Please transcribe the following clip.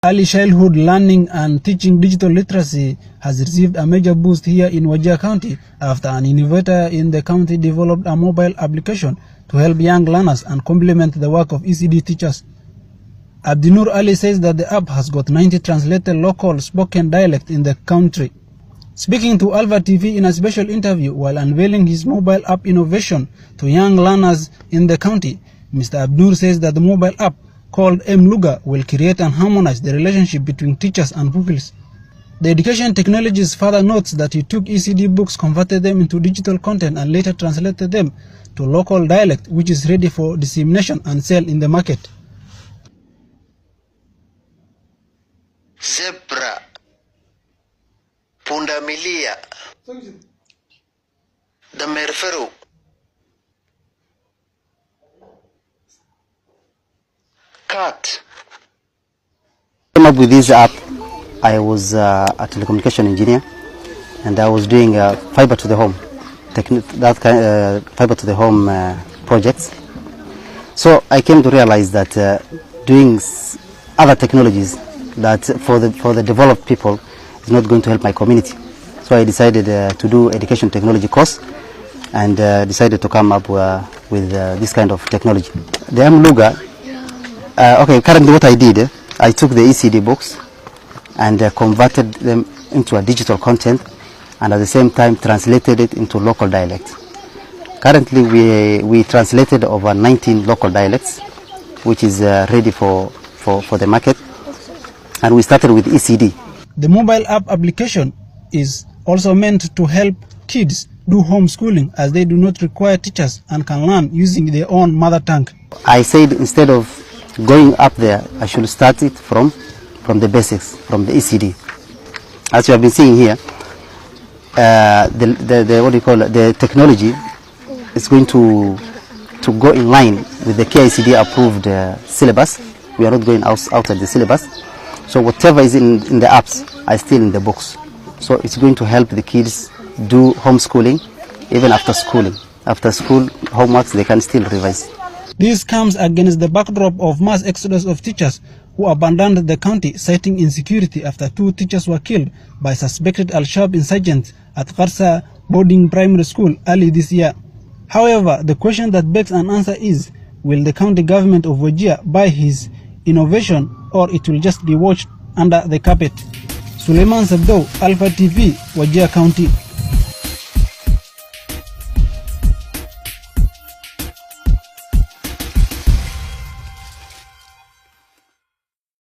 Early childhood learning and teaching digital literacy has received a major boost here in Wajir County after an innovator in the county developed a mobile application to help young learners and complement the work of ECD teachers. Abdinur Ali says that the app has got 90 translated local spoken dialect in the country. Speaking to Alva TV in a special interview while unveiling his mobile app innovation to young learners in the county, Mr. Abdinur says that the mobile app called M-Luga will create and harmonize the relationship between teachers and pupils. The education technologies further notes that he took ECD books, converted them into digital content and later translated them to local dialect, which is ready for dissemination and sale in the market. Zebra, pundamilia, damerferu, cat. I came up with this app. I was a telecommunication engineer, and I was doing fiber to the home, fiber to the home projects. So I came to realize that doing other technologies that for the developed people is not going to help my community. So I decided to do education technology course, and decided to come up with this kind of technology. The M-Luga. Okay, currently what I did, I took the ECD books and converted them into a digital content, and at the same time translated it into local dialects. Currently we translated over 19 local dialects, which is ready for the market, and we started with ECD. The mobile app application is also meant to help kids do homeschooling, as they do not require teachers and can learn using their own mother tongue. I said instead of going up there, I should start it from the basics, from the ECD. As you have been seeing here, the technology is going to go in line with the KICD approved syllabus. We are not going outside the syllabus. So whatever is in the apps are still in the books. So it's going to help the kids do homeschooling, even after schooling. After school homeworks, they can still revise. This comes against the backdrop of mass exodus of teachers who abandoned the county, citing insecurity after 2 teachers were killed by suspected Al-Shabaab insurgents at Farsa Boarding Primary School early this year. However, the question that begs an answer is, will the county government of Wajir buy his innovation, or it will just be watched under the carpet? Suleiman Sabdo, Alpha TV, Wajir County.